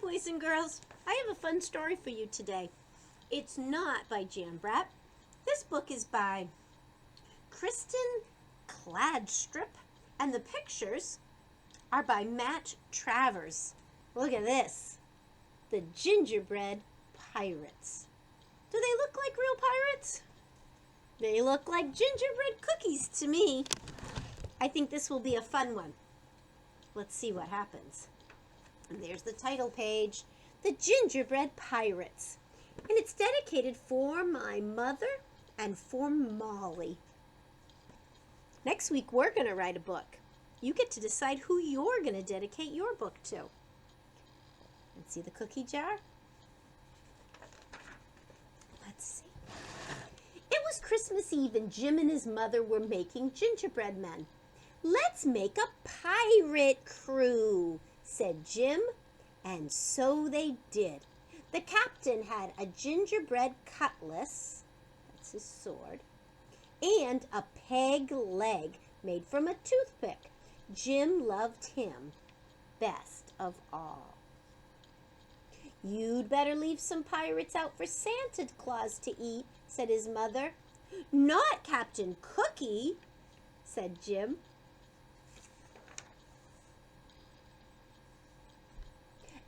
boys and girls. I have a fun story for you today. It's not by Gingerbread. This book is by Kristen Cladstrip, and the pictures are by Matt Travers. Look at this. The Gingerbread Pirates. Do they look like real pirates? They look like gingerbread cookies to me. I think this will be a fun one. Let's see what happens. And there's the title page, The Gingerbread Pirates. And it's dedicated for my mother and for Molly. Next week, we're going to write a book. You get to decide who you're going to dedicate your book to. And see the cookie jar? Let's see. It was Christmas Eve and Jim and his mother were making gingerbread men. "Let's make a pirate crew," said Jim, and so they did. The captain had a gingerbread cutlass, that's his sword, and a peg leg made from a toothpick. Jim loved him best of all. "You'd better leave some pirates out for Santa Claus to eat," said his mother. "Not Captain Cookie," said Jim.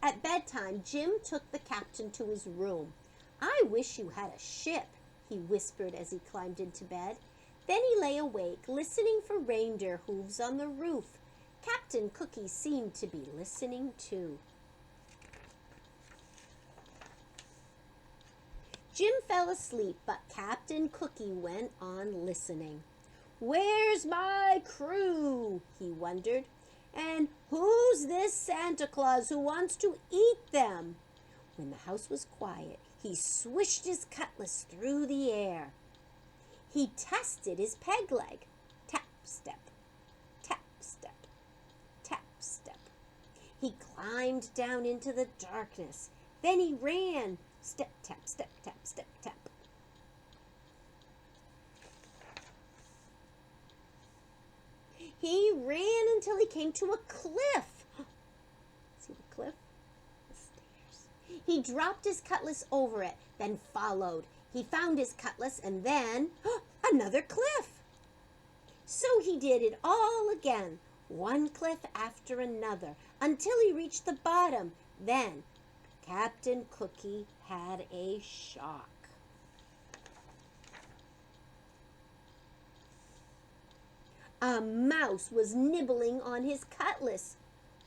At bedtime, Jim took the captain to his room. "I wish you had a ship," he whispered as he climbed into bed. Then he lay awake, listening for reindeer hooves on the roof. Captain Cookie seemed to be listening too. Jim fell asleep, but Captain Cookie went on listening. "Where's my crew?" he wondered. "And who's this Santa Claus who wants to eat them?" When the house was quiet, he swished his cutlass through the air. He tested his peg leg. Tap, step, tap, step, tap, step. He climbed down into the darkness. Then he ran. Step, tap, step, tap, step, tap. He ran until he came to a cliff. See the cliff? The stairs. He dropped his cutlass over it, then followed. He found his cutlass and then another cliff. So he did it all again, one cliff after another, until he reached the bottom. Then Captain Cookie had a shock. A mouse was nibbling on his cutlass.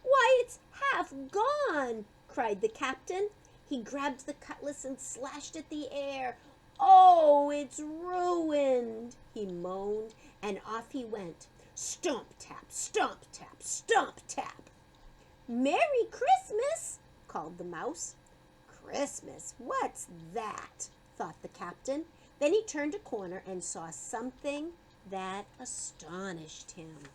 "Why, it's half gone!" cried the captain. He grabbed the cutlass and slashed at the air. "Oh, it's ruined!" he moaned, and off he went. Stomp, tap, stomp, tap, stomp, tap. "Merry Christmas!" called the mouse. "Christmas? What's that?" thought the captain. Then he turned a corner and saw something that astonished him.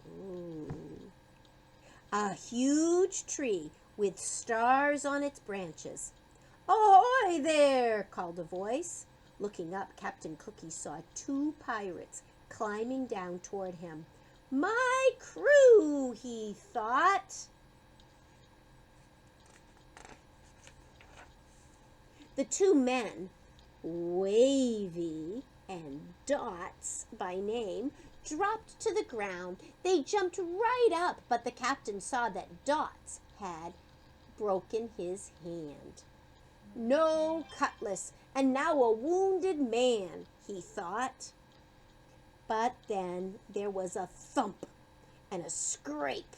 Ooh. A huge tree with stars on its branches. "Ahoy there!" called a voice. Looking up, Captain Cookie saw two pirates climbing down toward him. "My crew," he thought. The two men, Wavy and Dots by name, dropped to the ground. They jumped right up, but the captain saw that Dots had broken his hand. No cutlass, and now a wounded man, he thought. But then there was a thump and a scrape,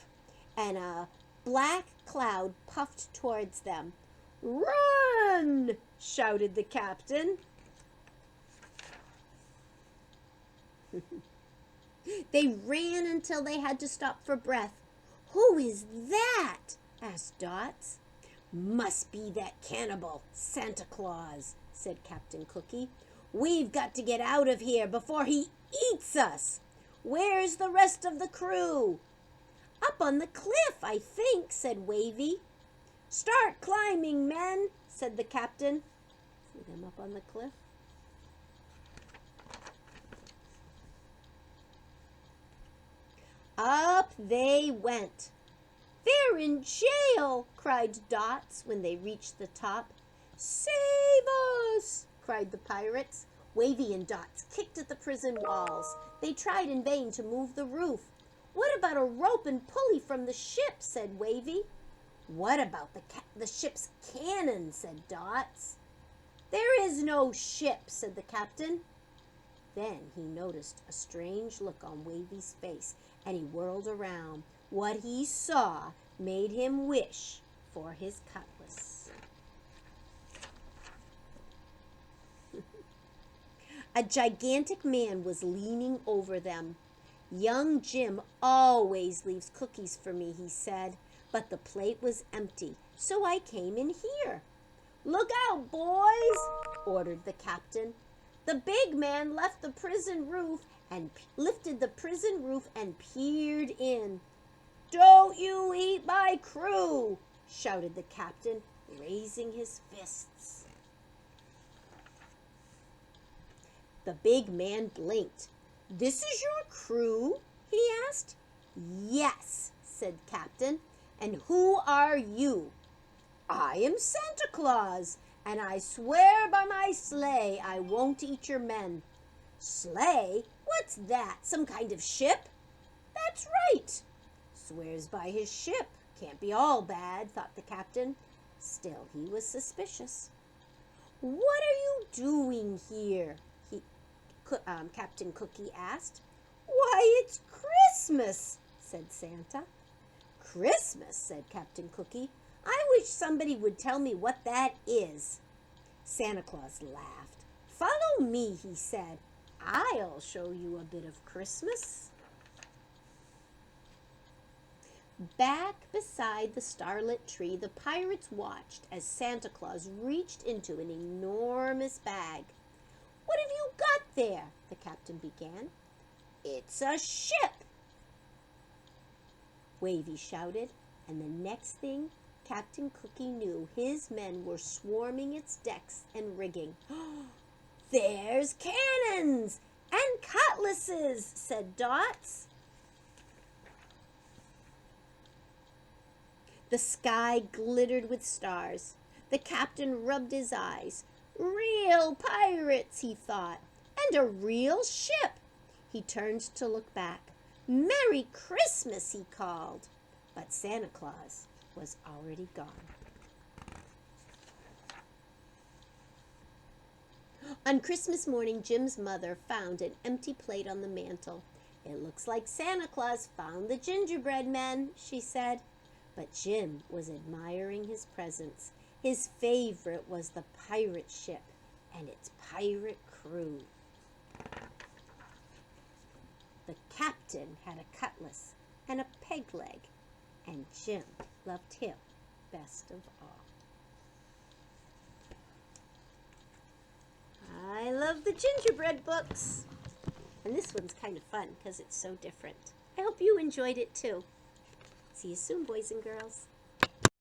and a black cloud puffed towards them. "Run!" shouted the captain. They ran until they had to stop for breath. "Who is that?" asked Dots. "Must be that cannibal, Santa Claus," said Captain Cookie. "We've got to get out of here before he eats us. Where's the rest of the crew?" "Up on the cliff, I think," said Wavy. "Start climbing, men," said the captain. See them up on the cliff? Up they went. "They're in jail!" cried Dots when they reached the top. "Save us!" cried the pirates. Wavy and Dots kicked at the prison walls. They tried in vain to move the roof. "What about a rope and pulley from the ship?" said Wavy. "What about the ship's cannon?" said Dots. "There is no ship," said the captain. Then he noticed a strange look on Wavy's face, and he whirled around. What he saw made him wish for his cutlass. A gigantic man was leaning over them. "Young Jim always leaves cookies for me," he said, "but the plate was empty, so I came in here." "Look out, boys!" ordered the captain. The big man lifted the prison roof and peered in. "Don't you eat my crew!" shouted the captain, raising his fists. The big man blinked. "This is your crew?" he asked. "Yes," said Captain. "And who are you?" "I am Santa Claus, and I swear by my sleigh I won't eat your men." "Sleigh? What's that? Some kind of ship?" "That's right." Swears by his ship. Can't be all bad, thought the captain. Still, he was suspicious. "What are you doing here?" Captain Cookie asked. "Why, it's Christmas," said Santa. "Christmas," said Captain Cookie. "I wish somebody would tell me what that is." Santa Claus laughed. "Follow me," he said. "I'll show you a bit of Christmas." Back beside the starlit tree, the pirates watched as Santa Claus reached into an enormous bag. "What have you got there?" the captain began. "It's a ship," Wavy shouted, and the next thing Captain Cookie knew, his men were swarming its decks and rigging. "There's cannons and cutlasses," said Dots. The sky glittered with stars. The captain rubbed his eyes. "Real pirates," he thought, "and a real ship." He turned to look back. "Merry Christmas," he called. But Santa Claus was already gone. On Christmas morning, Jim's mother found an empty plate on the mantel. "It looks like Santa Claus found the gingerbread men," she said. But Jim was admiring his presents. His favorite was the pirate ship and its pirate crew. The captain had a cutlass and a peg leg, and Jim loved him best of all. I love the gingerbread books. And this one's kind of fun because it's so different. I hope you enjoyed it too. See you soon, boys and girls.